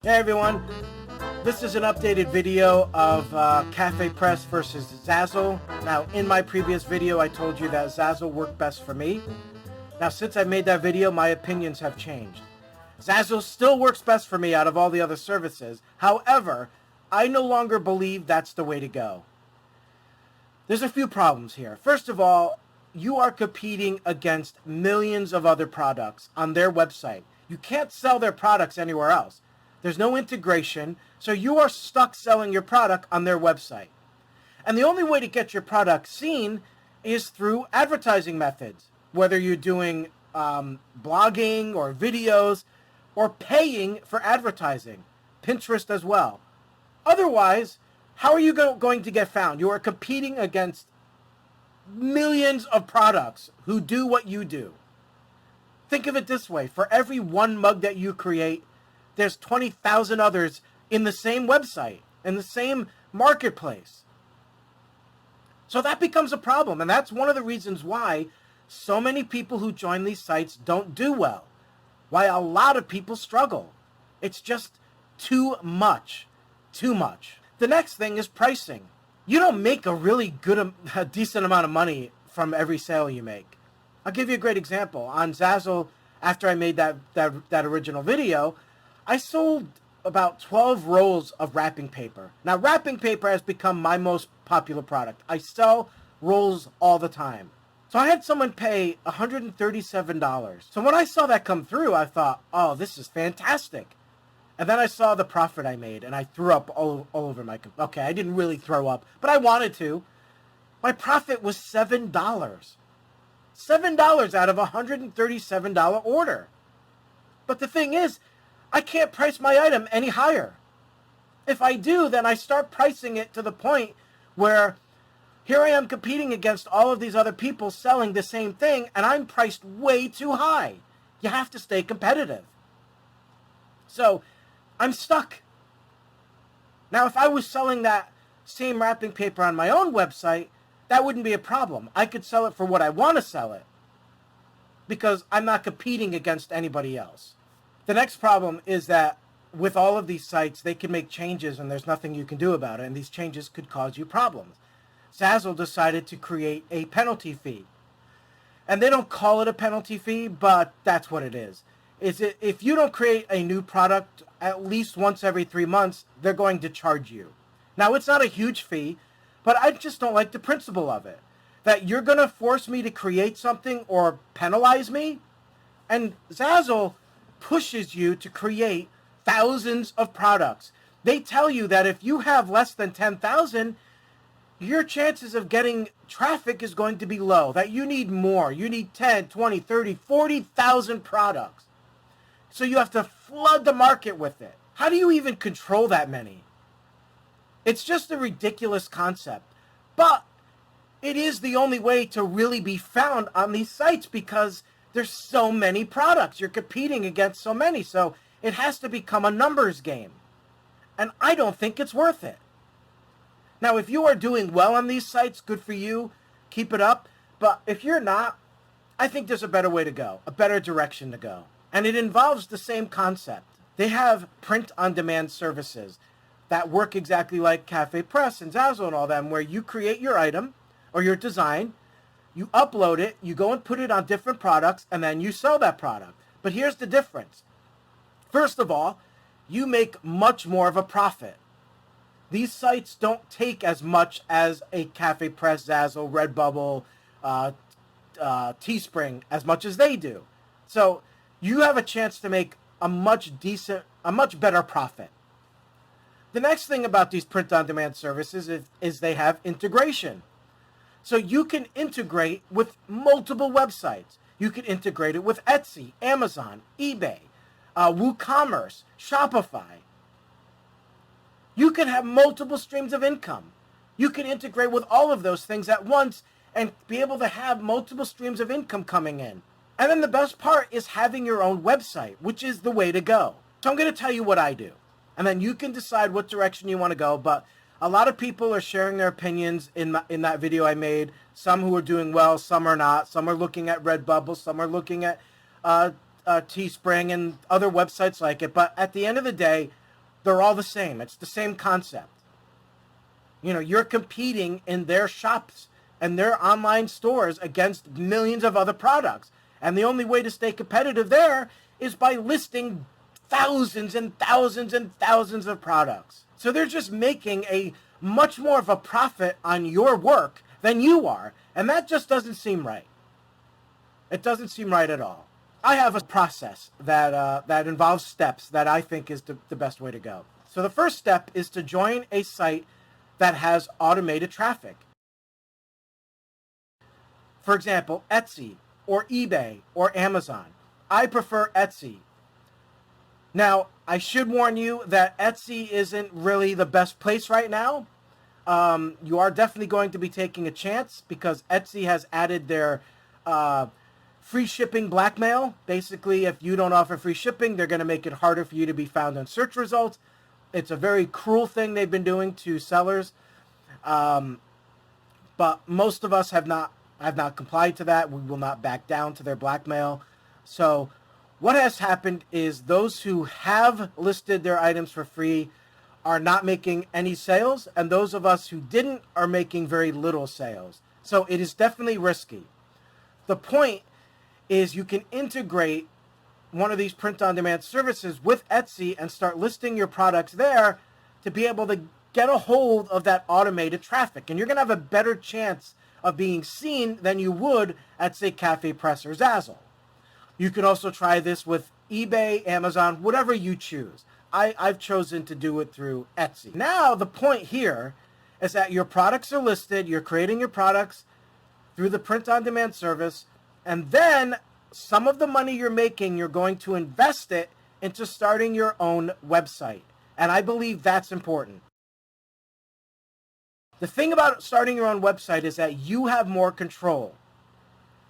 Hey everyone, this is an updated video of CafePress versus Zazzle. Now, in my previous video, I told you that Zazzle worked best for me. Now, since I made that video, my opinions have changed. Zazzle still works best for me out of all the other services. However, I no longer believe that's the way to go. There's a few problems here. First of all, you are competing against millions of other products on their website. You can't sell their products anywhere else. There's no integration, so you are stuck selling your product on their website. And the only way to get your product seen is through advertising methods, whether you're doing blogging or videos or paying for advertising, Pinterest as well. Otherwise, how are you going to get found? You are competing against millions of products who do what you do. Think of it this way. For every one mug that you create, there's 20,000 others in the same website, in the same marketplace. So that becomes a problem. And that's one of the reasons why so many people who join these sites don't do well. Why a lot of people struggle. It's just too much. Too much. The next thing is pricing. You don't make a decent amount of money from every sale you make. I'll give you a great example. On Zazzle, after I made that original video, I sold about 12 rolls of wrapping paper. Now, wrapping paper has become my most popular product. I sell rolls all the time. So I had someone pay $137. So when I saw that come through, I thought, oh, this is fantastic. And then I saw the profit I made, and I threw up all over my... Okay, I didn't really throw up, but I wanted to. My profit was $7. $7 out of a $137 order. But the thing is, I can't price my item any higher. If I do, then I start pricing it to the point where here I am competing against all of these other people selling the same thing, and I'm priced way too high. You have to stay competitive. So I'm stuck. Now, if I was selling that same wrapping paper on my own website, that wouldn't be a problem. I could sell it for what I want to sell it because I'm not competing against anybody else. The next problem is that with all of these sites, they can make changes and there's nothing you can do about it, and these changes could cause you problems. Zazzle decided to create a penalty fee. And they don't call it a penalty fee, but that's what it is. If you don't create a new product at least once every 3 months, they're going to charge you. Now, it's not a huge fee, but I just don't like the principle of it. That you're going to force me to create something or penalize me? And Zazzle pushes you to create thousands of products. They tell you that if you have less than 10,000, your chances of getting traffic is going to be low. That you need more. You need 10, 20, 30, 40,000 products. So you have to flood the market with it. How do you even control that many? It's just a ridiculous concept. But it is the only way to really be found on these sites because there's so many products. You're competing against so many. So it has to become a numbers game. And I don't think it's worth it. Now, if you are doing well on these sites, good for you. Keep it up. But if you're not, I think there's a better way to go, a better direction to go. And it involves the same concept. They have print-on-demand services that work exactly like CafePress and Zazzle and all them, where you create your item or your design, you upload it, you go and put it on different products, and then you sell that product. But here's the difference. First of all, you make much more of a profit. These sites don't take as much as a CafePress, Zazzle, Redbubble, Teespring, as much as they do. So you have a chance to make a much better profit. The next thing about these print-on-demand services is they have integration. So you can integrate with multiple websites. You can integrate it with Etsy, Amazon, eBay, WooCommerce, Shopify. You can have multiple streams of income. You can integrate with all of those things at once and be able to have multiple streams of income coming in. And then the best part is having your own website, which is the way to go. So I'm going to tell you what I do. And then you can decide what direction you want to go. But a lot of people are sharing their opinions in that video I made. Some who are doing well, some are not. Some are looking at Redbubble, some are looking at Teespring and other websites like it. But at the end of the day, They're all the same. It's the same concept. You know, you're competing in their shops and their online stores against millions of other products. And the only way to stay competitive there is by listing thousands and thousands and thousands of products. So they're just making a much more of a profit on your work than you are. And that just doesn't seem right. It doesn't seem right at all. I have a process that involves steps that I think is the best way to go. So the first step is to join a site that has automated traffic. For example, Etsy or eBay or Amazon. I prefer Etsy. Now, I should warn you that Etsy isn't really the best place right now. You are definitely going to be taking a chance because Etsy has added their free shipping blackmail. Basically, if you don't offer free shipping, they're going to make it harder for you to be found on search results. It's a very cruel thing they've been doing to sellers. But most of us have not complied to that. We will not back down to their blackmail. So what has happened is those who have listed their items for free are not making any sales, and those of us who didn't are making very little sales. So it is definitely risky. The point is you can integrate one of these print-on-demand services with Etsy and start listing your products there to be able to get a hold of that automated traffic. And you're going to have a better chance of being seen than you would at, say, CafePress or Zazzle. You can also try this with eBay, Amazon, whatever you choose. I've chosen to do it through Etsy. Now, the point here is that your products are listed, you're creating your products through the print-on-demand service, and then some of the money you're making, you're going to invest it into starting your own website. And I believe that's important. The thing about starting your own website is that you have more control.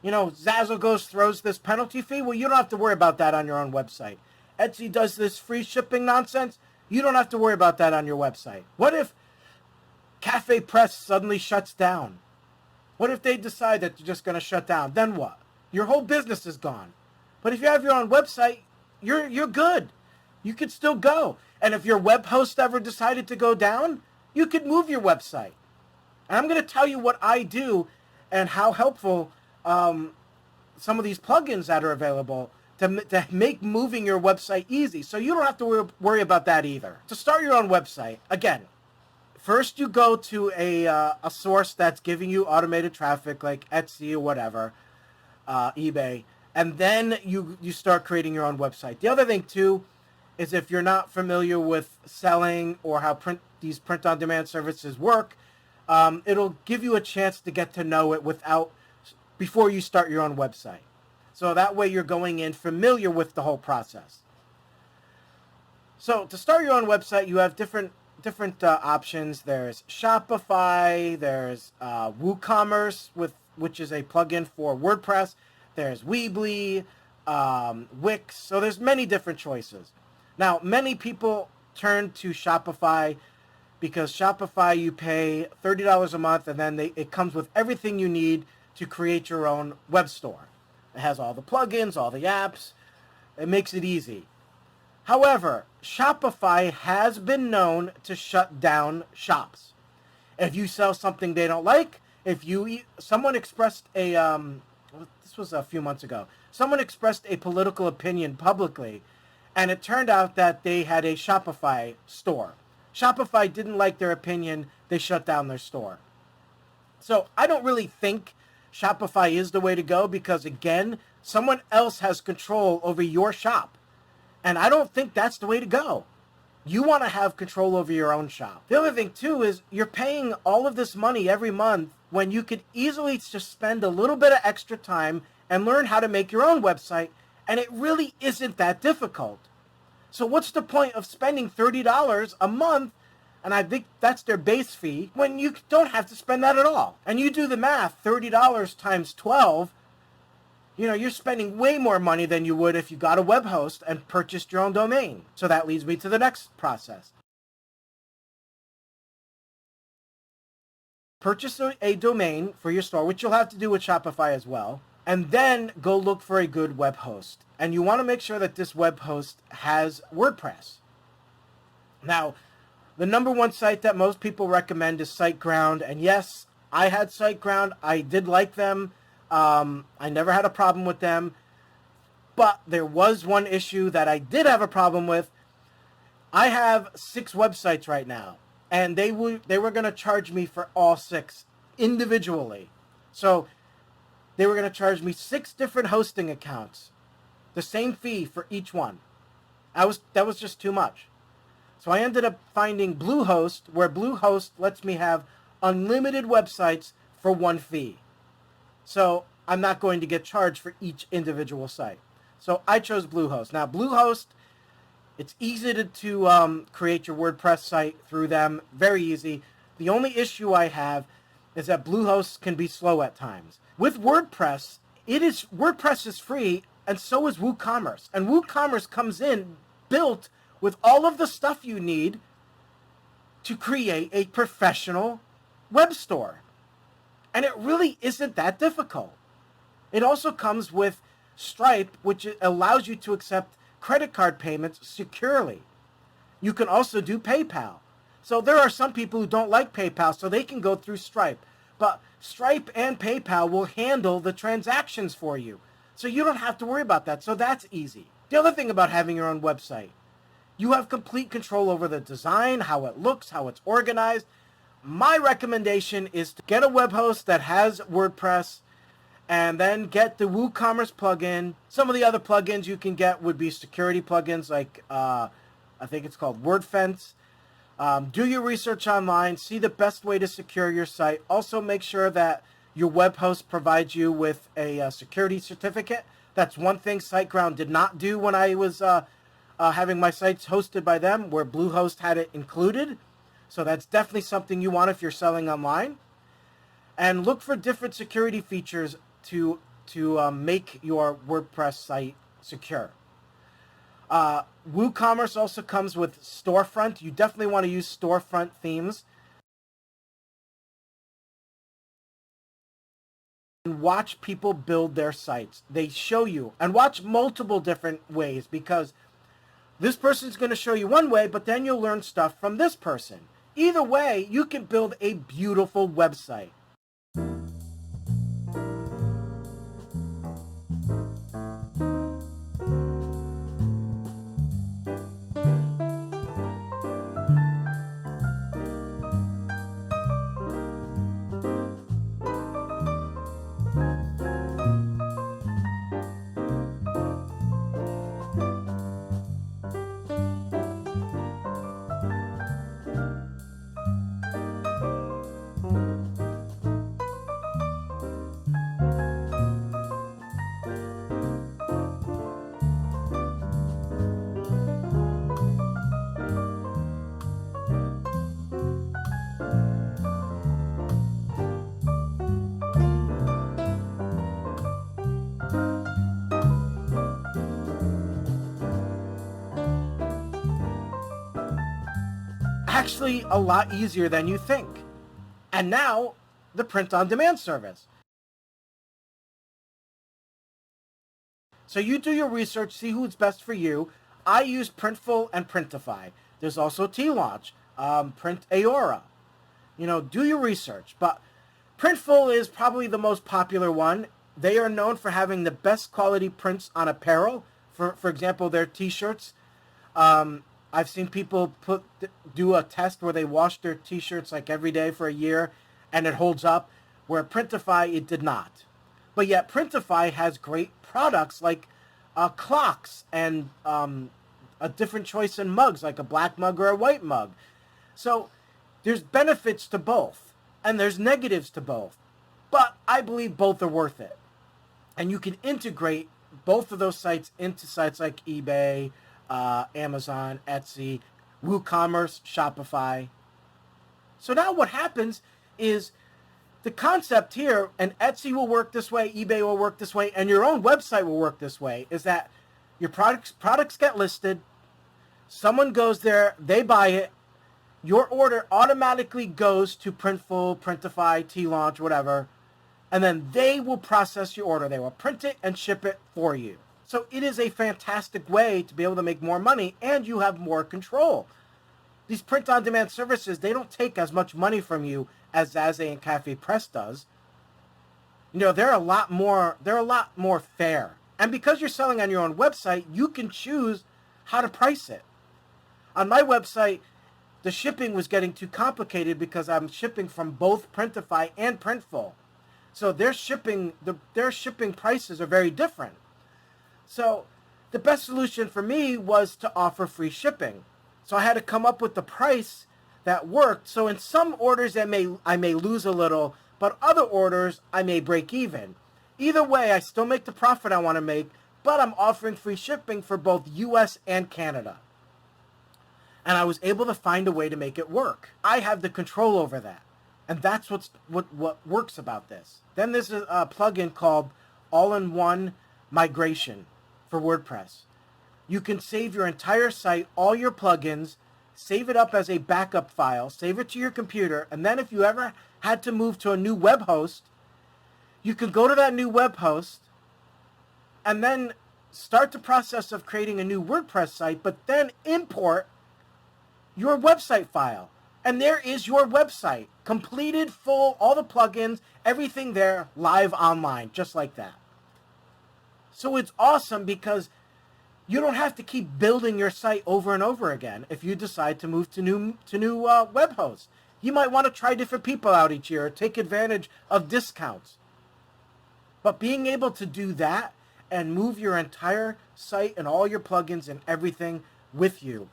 You know, Zazzle throws this penalty fee. Well, you don't have to worry about that on your own website. Etsy does this free shipping nonsense. You don't have to worry about that on your website. What if CafePress suddenly shuts down? What if they decide that they're just going to shut down? Then what? Your whole business is gone. But if you have your own website, you're good. You could still go. And if your web host ever decided to go down, you could move your website. And I'm going to tell you what I do and how helpful some of these plugins that are available to make moving your website easy. So you don't have to worry about that either. To start your own website, again, first you go to a source that's giving you automated traffic like Etsy or whatever, eBay, and then you start creating your own website. The other thing too is if you're not familiar with selling or how these print-on-demand services work, it'll give you a chance to get to know it before you start your own website. So that way you're going in familiar with the whole process. So to start your own website, you have different options. There's Shopify, there's WooCommerce, which is a plugin for WordPress. There's Weebly, Wix. So there's many different choices. Now, many people turn to Shopify because Shopify, you pay $30 a month, and then it comes with everything you need to create your own web store. It has all the plugins, all the apps. It makes it easy. However, Shopify has been known to shut down shops. If you sell something they don't like, someone expressed this was a few months ago, someone expressed a political opinion publicly, and it turned out that they had a Shopify store. Shopify didn't like their opinion. They shut down their store. So I don't really think Shopify is the way to go because, again, someone else has control over your shop. And I don't think that's the way to go. You want to have control over your own shop. The other thing, too, is you're paying all of this money every month when you could easily just spend a little bit of extra time and learn how to make your own website, and it really isn't that difficult. So what's the point of spending $30 a month, and I think that's their base fee, when you don't have to spend that at all? And you do the math, $30 times 12, you're spending way more money than you would if you got a web host and purchased your own domain. So that leads me to the next process. Purchase a domain for your store, which you'll have to do with Shopify as well, and then go look for a good web host. And you want to make sure that this web host has WordPress. Now, the number one site that most people recommend is SiteGround. And yes, I had SiteGround. I did like them. I never had a problem with them. But there was one issue that I did have a problem with. I have 6 websites right now, and they were going to charge me for all 6 individually. So they were going to charge me 6 different hosting accounts, the same fee for each one. That was just too much. So I ended up finding Bluehost, where Bluehost lets me have unlimited websites for one fee. So I'm not going to get charged for each individual site. So I chose Bluehost. Now, Bluehost, it's easy to create your WordPress site through them. Very easy. The only issue I have is that Bluehost can be slow at times. With WordPress, WordPress is free, and so is WooCommerce. And WooCommerce comes in built with all of the stuff you need to create a professional web store. And it really isn't that difficult. It also comes with Stripe, which allows you to accept credit card payments securely. You can also do PayPal. So there are some people who don't like PayPal, so they can go through Stripe. But Stripe and PayPal will handle the transactions for you. So you don't have to worry about that. So that's easy. The other thing about having your own website, you have complete control over the design, how it looks, how it's organized. My recommendation is to get a web host that has WordPress, and then get the WooCommerce plugin. Some of the other plugins you can get would be security plugins like, I think it's called WordFence. Do your research online. See the best way to secure your site. Also, make sure that your web host provides you with a security certificate. That's one thing SiteGround did not do when I was having my sites hosted by them, where Bluehost had it included. So that's definitely something you want if you're selling online. And look for different security features to make your WordPress site secure. WooCommerce also comes with storefront. You definitely want to use storefront themes. And watch people build their sites. They show you, and watch multiple different ways, because this person's going to show you one way, but then you'll learn stuff from this person. Either way, you can build a beautiful website. Actually a lot easier than you think. And now, the print-on-demand service. So you do your research, see who's best for you. I use Printful and Printify. There's also T-Launch, Print Aora. Do your research. But Printful is probably the most popular one. They are known for having the best quality prints on apparel. For example, their T-shirts. I've seen people do a test where they wash their T-shirts like every day for a year, and it holds up, where Printify, it did not. But yet Printify has great products like clocks and a different choice in mugs, like a black mug or a white mug. So there's benefits to both, and there's negatives to both. But I believe both are worth it. And you can integrate both of those sites into sites like eBay, Amazon, Etsy, WooCommerce, Shopify. So now what happens is the concept here, and Etsy will work this way, eBay will work this way, and your own website will work this way, is that your products get listed, someone goes there, they buy it, your order automatically goes to Printful, Printify, T-Launch, whatever, and then they will process your order. They will print it and ship it for you. So it is a fantastic way to be able to make more money, and you have more control. These print-on-demand services, they don't take as much money from you as Zazzle and CafePress does. You know, they're a lot more fair. And because you're selling on your own website, you can choose how to price it. On my website, the shipping was getting too complicated because I'm shipping from both Printify and Printful. So their shipping prices are very different. So the best solution for me was to offer free shipping. So I had to come up with the price that worked. So in some orders I may lose a little, but other orders I may break even. Either way, I still make the profit I want to make, but I'm offering free shipping for both US and Canada. And I was able to find a way to make it work. I have the control over that. And that's what works about this. Then there's a plugin called All-in-One Migration for WordPress. You can save your entire site, all your plugins, save it up as a backup file, save it to your computer, and then if you ever had to move to a new web host, you can go to that new web host and then start the process of creating a new WordPress site, but then import your website file. And there is your website, completed, full, all the plugins, everything there, live online, just like that. So it's awesome because you don't have to keep building your site over and over again if you decide to move to new web hosts. You might want to try different people out each year or take advantage of discounts. But being able to do that and move your entire site and all your plugins and everything with you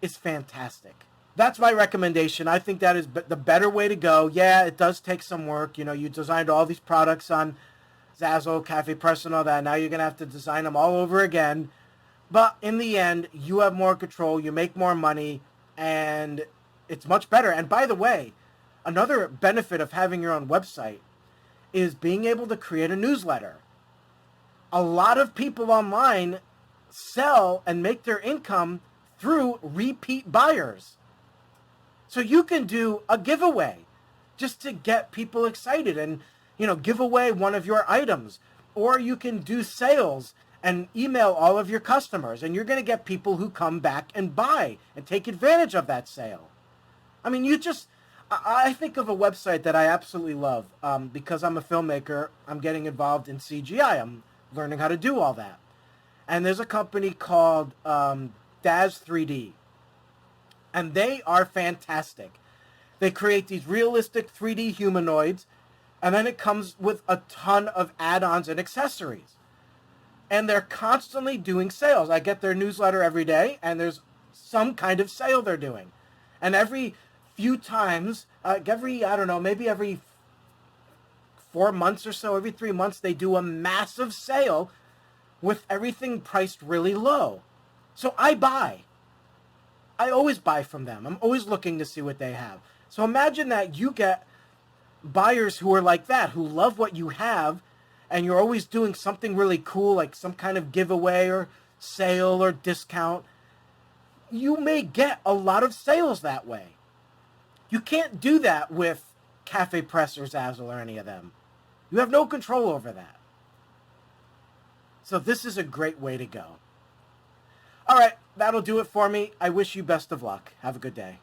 is fantastic. That's my recommendation. I think that is the better way to go. Yeah, it does take some work. You know, you designed all these products on Zazzle, CafePress, and all that. Now you're going to have to design them all over again. But in the end, you have more control, you make more money, and it's much better. And by the way, another benefit of having your own website is being able to create a newsletter. A lot of people online sell and make their income through repeat buyers. So you can do a giveaway just to get people excited and, you know, give away one of your items. Or you can do sales and email all of your customers, and you're going to get people who come back and buy and take advantage of that sale. I mean, I think of a website that I absolutely love because I'm a filmmaker. I'm getting involved in CGI. I'm learning how to do all that. And there's a company called Daz 3D, and they are fantastic. They create these realistic 3D humanoids, and then it comes with a ton of add-ons and accessories. And they're constantly doing sales. I get their newsletter every day, and there's some kind of sale they're doing. And every few times, maybe every 4 months or so, every 3 months, they do a massive sale with everything priced really low. So I buy. I always buy from them. I'm always looking to see what they have. So imagine that you get buyers who are like that, who love what you have, and you're always doing something really cool, like some kind of giveaway or sale or discount. You may get a lot of sales that way. You can't do that with CafePress or Zazzle or any of them. You have no control over that. So this is a great way to go. All right, that'll do it for me. I wish you best of luck. Have a good day.